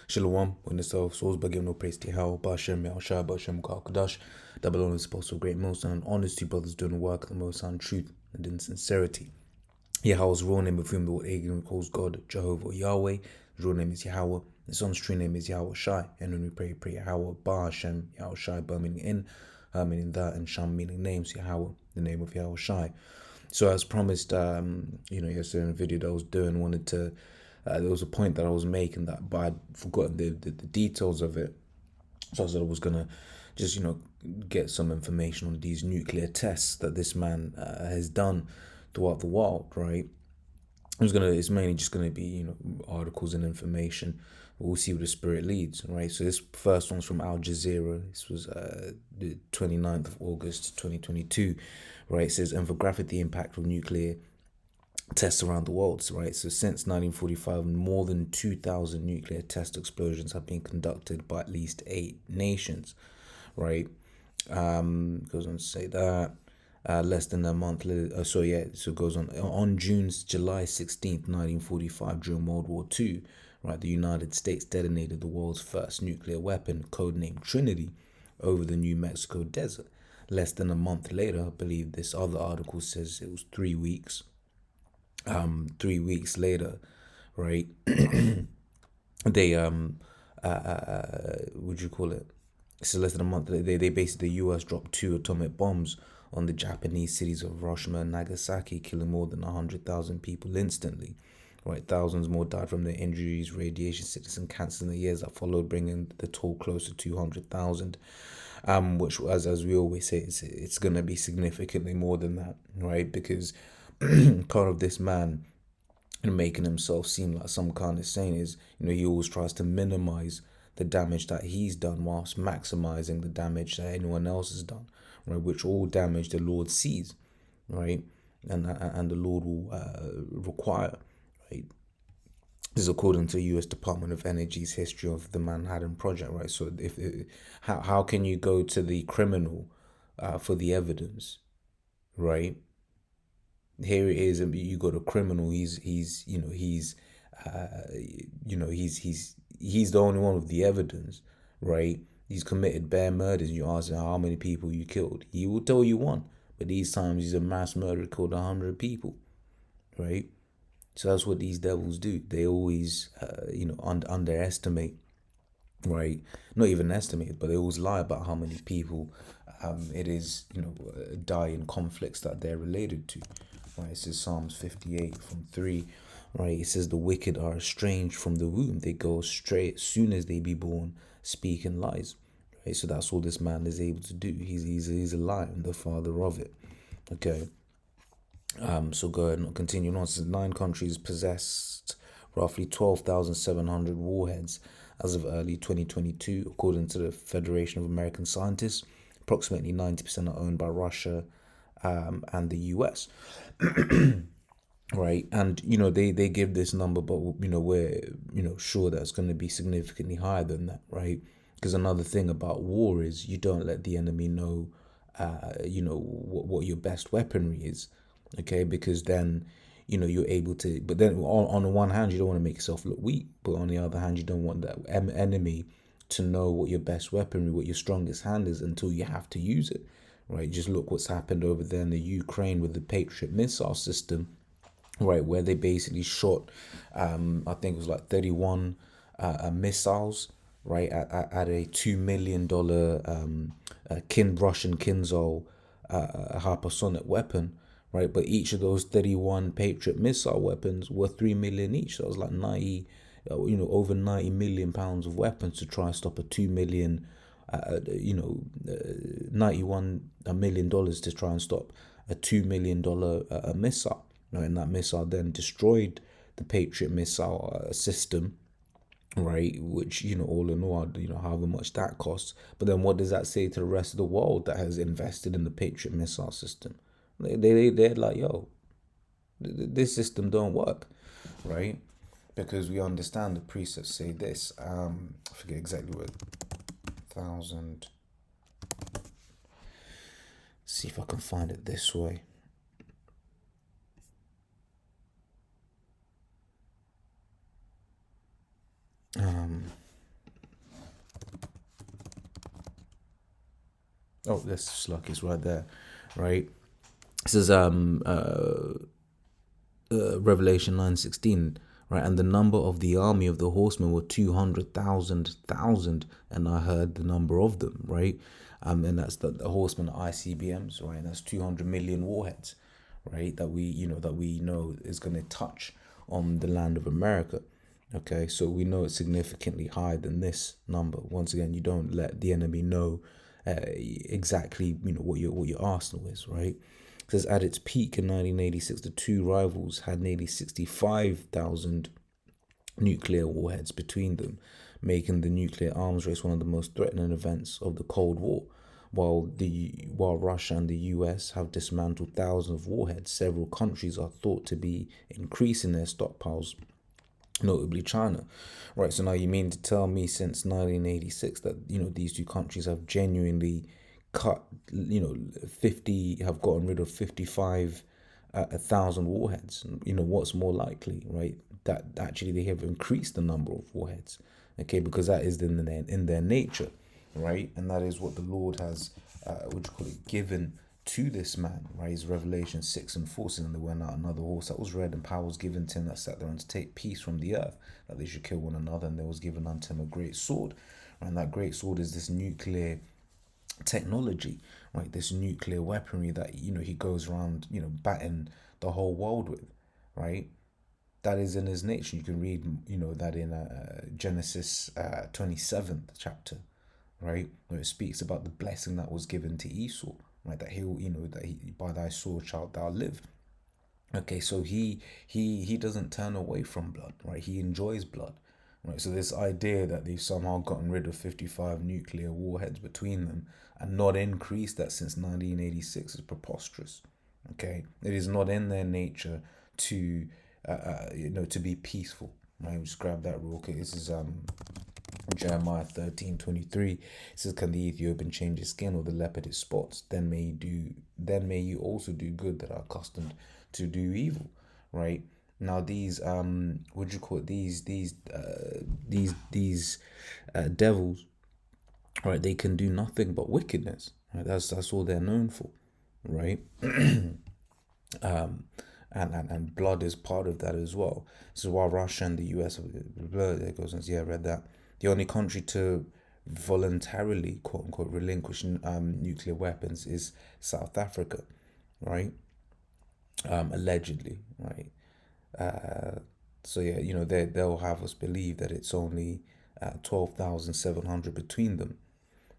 Shalom, when the self souls by giving no praise to Yahweh, Bashem, Yahushua, Bashem, Kadash, double honor is supposed to great most and honest to brothers doing the work of the most in truth and in sincerity. Yahweh's real name of whom the word Agin calls God, Jehovah, Yahweh. His real name is Yahweh. His son's true name is Yahweh Shai. And when we pray Yahweh, Ba Hashem, Yahweh Shai, Ba meaning in, meaning that, and Sham meaning names, Yahweh, the name of Yahweh Shai. So as promised, yesterday in the video that I was doing, wanted to, there was a point that I was making that, but I'd forgotten the details of it. So I said I was going to just, get some information on these nuclear tests that this man has done throughout the world, right? It's mainly just gonna be, articles and information. We'll see where the spirit leads, right? So this first one's from Al Jazeera. This was the 29th of August 2022, right? It says infographic the impact of nuclear tests around the world, right? So since 1945, more than 2,000 nuclear test explosions have been conducted by at least 8 nations, right? Goes on to say that less than a month later, so it goes on July 16th 1945, during World War II, right, the United States detonated the world's first nuclear weapon, codenamed Trinity, over the New Mexico desert. Less than a month later, I believe this other article says it was 3 weeks 3 weeks later, right, they would you call it, so less than a month, they basically, the US dropped 2 atomic bombs on the Japanese cities of Hiroshima and Nagasaki, killing more than 100,000 people instantly. Right, thousands more died from their injuries, radiation sickness, and cancer in the years that followed, bringing the toll close to 200,000. Which, as we always say, it's gonna be significantly more than that, right? Because kind of this man and making himself seem like some kind of saint is, he always tries to minimize the damage that he's done whilst maximizing the damage that anyone else has done, right? Which all damage the Lord sees, right? And the Lord will require, right? This is according to U.S. Department of Energy's history of the Manhattan Project, right? So how can you go to the criminal for the evidence, right? Here it is, and you got a criminal. He's the only one with the evidence, right? He's committed bare murders. You ask him how many people you killed, he will tell you one. But these times he's a mass murderer, killed 100 people, right? So that's what these devils do. They always, underestimate, right? Not even estimate, but they always lie about how many people it is, die in conflicts that they're related to. Right, it says Psalms 58 from 3, right? It says the wicked are estranged from the womb. They go astray as soon as they be born, speaking lies. Right, so that's all this man is able to do. He's a liar and the father of it. Okay. So go ahead and continue on. Since 9 countries possessed roughly 12,700 warheads as of early 2022, according to the Federation of American Scientists. Approximately 90% are owned by Russia and the US. Right, and they give this number, but we're sure that it's going to be significantly higher than that, right? Because another thing about war is you don't let the enemy know what your best weaponry is, okay? Because then you're able to, but then on the one hand you don't want to make yourself look weak, but on the other hand you don't want that enemy to know what your best weaponry, what your strongest hand is, until you have to use it, right? Just look what's happened over there in the Ukraine with the Patriot missile system, right, where they basically shot I think it was like 31 missiles, right, at a $2 million Russian Kinzhal hypersonic weapon, right? But each of those 31 Patriot missile weapons were 3 million each. So it was like 90, over 90 million pounds of weapons to try and stop a 2 million, $91 million to try and stop a $2 million missile. And that missile then destroyed the Patriot missile system, right? Which, all in all, however much that costs. But then what does that say to the rest of the world that has invested in the Patriot missile system? They're like, yo, this system don't work, right? Because we understand the precepts say this. I forget exactly what 1,000. See if I can find it this way. Oh, that's lucky. It's right there, right? This is Revelation 9:16, right? And the number of the army of the horsemen were 200,000, and I heard the number of them, right? And that's the horsemen ICBMs, right? And that's 200 million warheads, right? That we know is going to touch on the land of America. Okay, so we know it's significantly higher than this number. Once again, you don't let the enemy know exactly what your arsenal is, right? It says at its peak in 1986, the two rivals had nearly 65,000 nuclear warheads between them, making the nuclear arms race one of the most threatening events of the Cold War. While Russia and the US have dismantled thousands of warheads, several countries are thought to be increasing their stockpiles, notably China. Right, so now you mean to tell me since 1986 that these two countries have genuinely cut, 50, have gotten rid of 55 1,000 warheads? What's more likely, right? That actually they have increased the number of warheads, okay, because that is in their nature, right? And that is what the Lord has, given to this man, right? His Revelation 6:4 says, and there went out another horse that was red, and power was given to him that sat there and to take peace from the earth, that they should kill one another, and there was given unto him a great sword. And that great sword is this nuclear technology, right? This nuclear weaponry that he goes around, batting the whole world with, right? That is in his nature. You can read, that in Genesis 27th chapter, right, where it speaks about the blessing that was given to Esau, right? That by thy sword shalt thou live. Okay, so he doesn't turn away from blood, right? He enjoys blood, right? So this idea that they've somehow gotten rid of 55 nuclear warheads between them and not increased that since 1986 is preposterous. Okay, it is not in their nature to to be peaceful. Right, just grab that real quick. This is Jeremiah 13:23. It says, can the Ethiopian change his skin or the leopard his spots? Then may you also do good that are accustomed to do evil. Right? Now these what do you call it? These devils, right? They can do nothing but wickedness. Right? That's all they're known for. Right? And blood is part of that as well. So while Russia and the US, there goes on. Yeah, I read that. The only country to voluntarily, quote unquote, relinquish nuclear weapons is South Africa, right? Allegedly, right? So yeah, they'll have us believe that it's only 12,700 between them,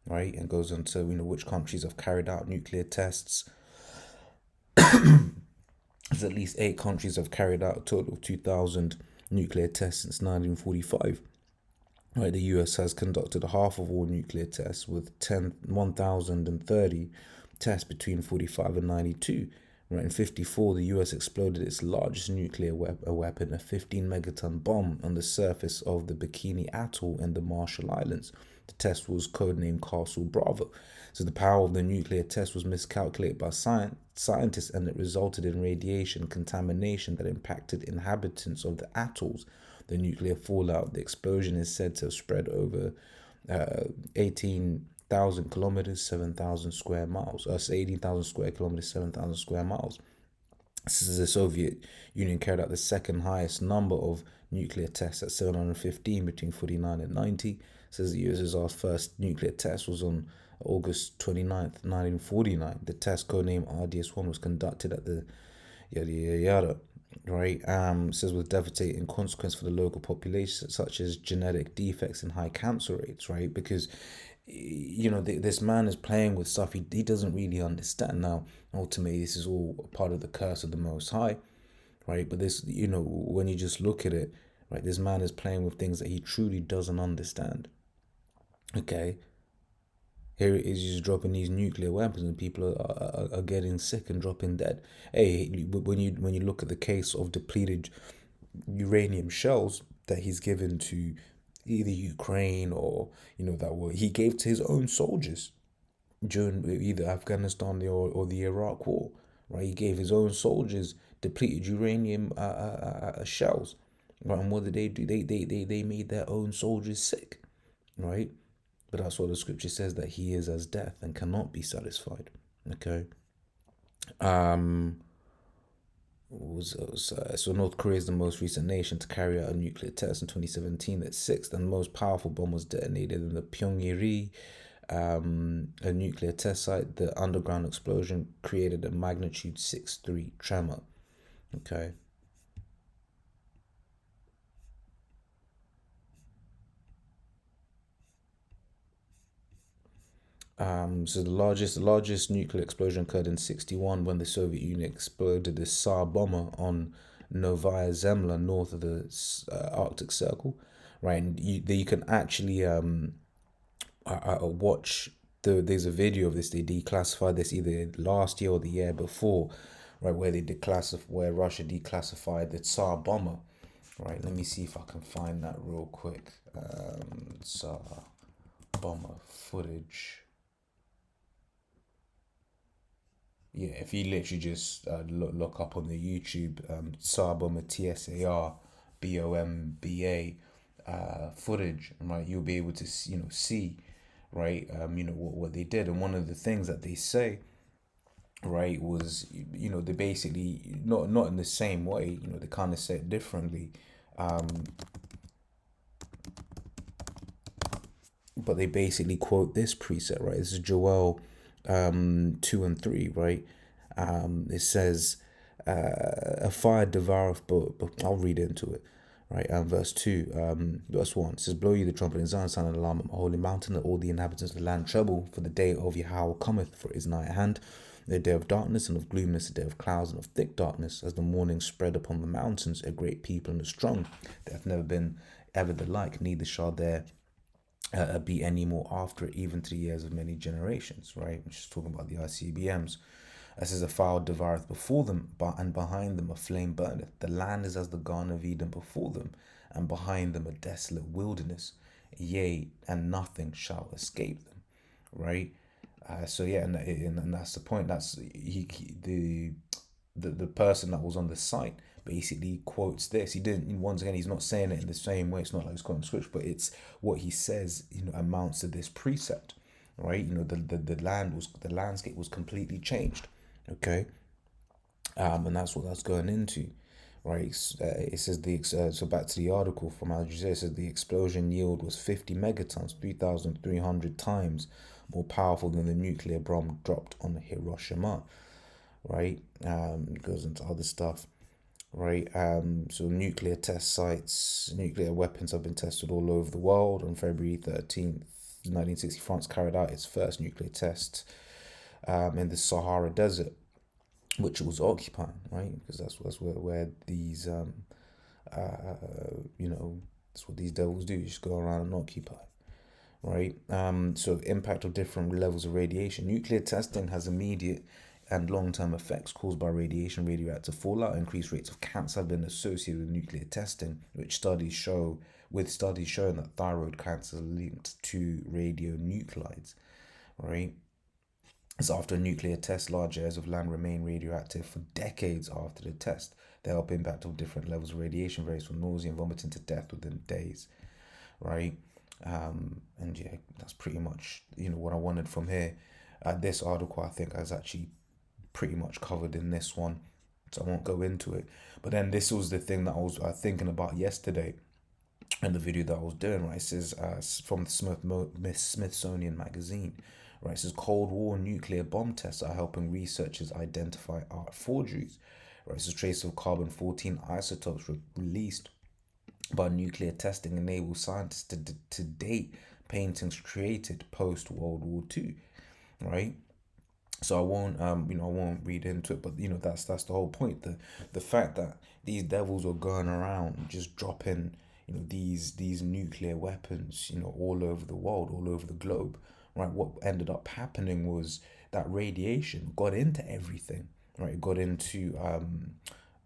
right? And goes on to which countries have carried out nuclear tests. There's at least 8 countries have carried out a total of 2,000 nuclear tests since 1945. Right, the US has conducted half of all nuclear tests with 1,030 tests between 45 and 92. Right, in 54, the US exploded its largest nuclear weapon, a 15 megaton bomb, on the surface of the Bikini Atoll in the Marshall Islands. The test was codenamed Castle Bravo. So the power of the nuclear test was miscalculated by scientists, and it resulted in radiation contamination that impacted inhabitants of the atolls. The nuclear fallout, the explosion is said to have spread over 18,000 kilometers, 7,000 square miles. 18,000 square kilometers, 7,000 square miles. This is the Soviet Union carried out the second highest number of nuclear tests at 715 between 49 and 90. Says the USSR's first nuclear test was on August 29th, 1949. The test, codenamed RDS-1, was conducted at the yada yada yada, right? Says with devastating consequence for the local population, such as genetic defects and high cancer rates, right? Because this man is playing with stuff he doesn't really understand. Now, ultimately, this is all part of the curse of the Most High, right? But this, when you just look at it, right, this man is playing with things that he truly doesn't understand. Okay, here it is, just dropping these nuclear weapons, and people are getting sick and dropping dead. Hey, when you look at the case of depleted uranium shells that he's given to either Ukraine or he gave to his own soldiers during either Afghanistan or the Iraq War, right? He gave his own soldiers depleted uranium shells, right? And what did they do? They made their own soldiers sick, right? But that's what the scripture says, that he is as death and cannot be satisfied. Okay. So North Korea is the most recent nation to carry out a nuclear test in 2017. Its sixth and most powerful bomb was detonated in the Pyongyang, a nuclear test site. The underground explosion created a magnitude 6.3 tremor. Okay. So the largest nuclear explosion occurred in '61 when the Soviet Union exploded the Tsar bomber on Novaya Zemlya, north of the Arctic Circle, right? And you can actually watch there's a video of this. They declassified this either last year or the year before, right? Where Russia declassified the Tsar bomber, right? Let me see if I can find that real quick. Tsar bomber footage. Yeah, if you literally just look up on the YouTube, Tsar bomber TSAR BOMBA footage, right, you'll be able to see, right, what they did. And one of the things that they say, right, was, they basically, not in the same way, they kind of say it differently, but they basically quote this precept, right? This is Joel 2 and 3, right? It says, a fire devoureth, but I'll read into it, right? Verse 2, verse 1 says, blow ye the trumpet in Zion, sound an alarm on my holy mountain, that all the inhabitants of the land tremble, for the day of Yahweh cometh, for it is nigh at hand. The day of darkness and of gloominess, the day of clouds and of thick darkness, as the morning spread upon the mountains, a great people and a strong. There hath never been ever the like, neither shall there be any more after it, even to the years of many generations, right? Which is talking about the ICBMs. As says, a fire devoureth before them, and behind them a flame burneth. The land is as the Garden of Eden before them, and behind them a desolate wilderness. Yea, and nothing shall escape them, right? So yeah, and that's the point. That's the person that was on the site basically quotes this. He didn't, once again, he's not saying it in the same way. It's not like he's quoting scripture, but it's what he says, amounts to this precept, right? The landscape was completely changed. Okay. And that's what that's going into, right? It says so back to the article from Al Jazeera. It says the explosion yield was 50 megatons, 3,300 times more powerful than the nuclear bomb dropped on Hiroshima, right? It goes into other stuff, right? So nuclear test sites, nuclear weapons have been tested all over the world. On February 13th, 1960, France carried out its first nuclear test in the Sahara Desert, which it was occupying, right? Because that's where these that's what these devils do. You just go around and occupy, right? So impact of different levels of radiation. Nuclear testing has immediate and long-term effects caused by radiation, radioactive fallout. Increased rates of cancer have been associated with nuclear testing, which studies showing that thyroid cancer is linked to radionuclides, right? So after a nuclear test, large areas of land remain radioactive for decades after the test. The health impact of different levels of radiation varies from nausea and vomiting to death within days, right? And yeah, that's pretty much what I wanted from here. This article I think has actually pretty much covered in this one, so I won't go into it. But then this was the thing that I was thinking about yesterday in the video that I was doing, right? It says from the Smithsonian magazine, right? It says Cold War nuclear bomb tests are helping researchers identify art forgeries, right? It says traces of carbon-14 isotopes released by nuclear testing enable scientists to date paintings created post World War II, right? So I won't read into it, but that's the whole point. The fact that these devils were going around just dropping, these nuclear weapons, all over the world, all over the globe, right? What ended up happening was that radiation got into everything, right? It got into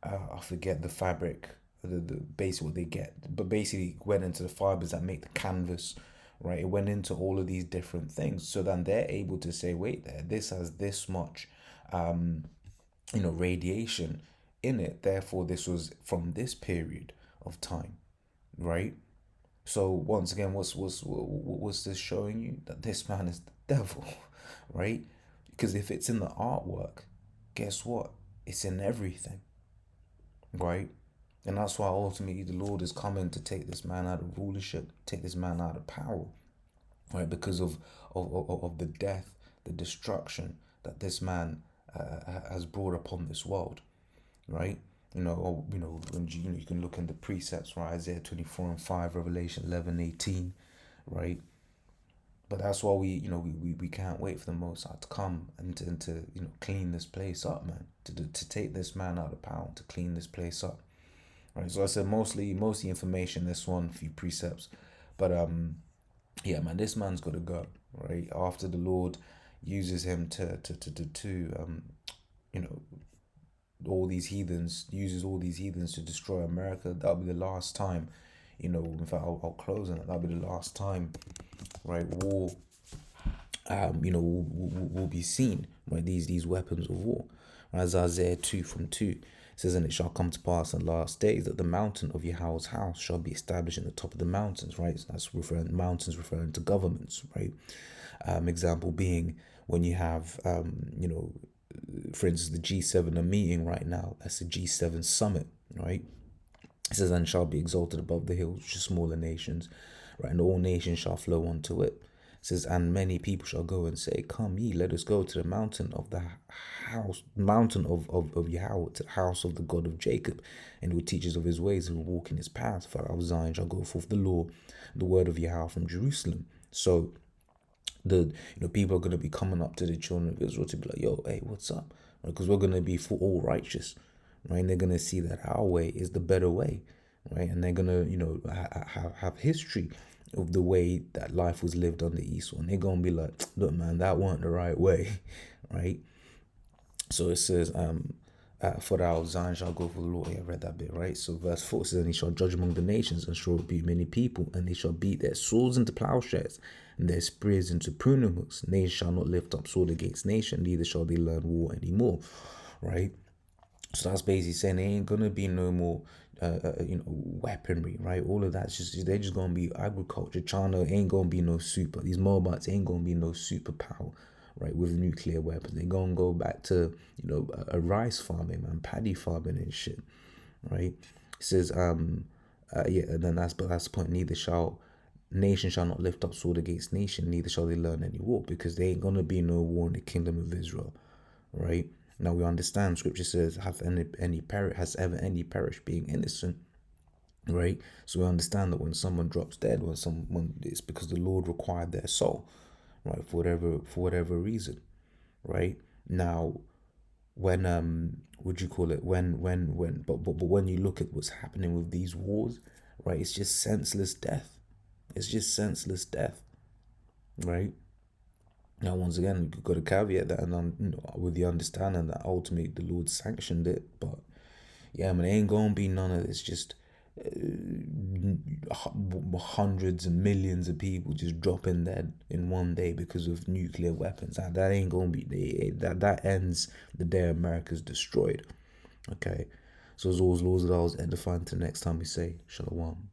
I forget the fabric, the basically what they get, but basically went into the fibers that make the canvas, right? It went into all of these different things. So then they're able to say, wait, there, this has this much, radiation in it. Therefore, this was from this period of time, right? So once again, what's this showing you? That this man is the devil, right? Because if it's in the artwork, guess what? It's in everything, right? And that's why ultimately the Lord is coming to take this man out of rulership, take this man out of power, right? Because of the death, the destruction that this man has brought upon this world, right? You can look in the precepts, right? Isaiah 24:5, Revelation 11:18, right? But that's why we can't wait for the Most High to come and to clean this place up, man. To take this man out of power, to clean this place up, right? So I said mostly information. This one, few precepts, but yeah, man, this man's got to go, right? After the Lord uses him to you know uses all these heathens to destroy America. That'll be the last time, in fact, I'll close on it. That'll be the last time, right? War, will be seen, right? These weapons of war. As Isaiah 2:2 says, and it shall come to pass in the last days that the mountain of Yahweh's house shall be established in the top of the mountains, right? So that's referring to governments, right? Example being when you have, for instance, the G7 are meeting right now. That's the G7 summit, right? It says, and shall be exalted above the hills, which are smaller nations, right? And all nations shall flow unto it. It says, and many people shall go and say, come ye, let us go to the mountain of the mountain of Yahweh, to the house of the God of Jacob, and he will teach us of his ways and will walk in his paths. For out of Zion shall go forth the law, the word of Yahweh from Jerusalem. So people are going to be coming up to the children of Israel to be like, yo, hey, what's up? Because we're going to be for all righteous, right? And they're going to see that our way is the better way, right? And they're going to, have history of the way that life was lived under Esau. And they're going to be like, look, man, that weren't the right way, right? So it says, for thou Zion shall go for the Lord. Yeah, I read that bit, right? So verse 4 says, and he shall judge among the nations and shall rebuke many people, and they shall beat their swords into plowshares and their spears into pruning hooks. Nation shall not lift up sword against nation, neither shall they learn war anymore, right? So that's basically saying there ain't gonna be no more, weaponry, right? All of that's they're just gonna be agriculture. China ain't gonna be no super. These Moabites ain't gonna be no superpower, right? With nuclear weapons, they're gonna go back to a rice farming, man, paddy farming and shit, right? It says yeah, and then that's the point. Neither shall nation shall not lift up sword against nation, neither shall they learn any war, because there ain't gonna be no war in the kingdom of Israel, right? Now we understand scripture says, has ever any perished being innocent, right? So we understand that when someone drops dead, when it's because the Lord required their soul, right? For whatever reason, right? Now when would you call it but when you look at what's happening with these wars, right, it's just senseless death. It's just senseless death, right? Now, once again, we've got to caveat that, and with the understanding that ultimately the Lord sanctioned it. But yeah, man, it ain't gonna be none of this. Just hundreds and millions of people just dropping dead in one day because of nuclear weapons. That ain't gonna be that ends the day America's destroyed. Okay, so as always, Lord, that I was edifying. Till next time we say Shalom.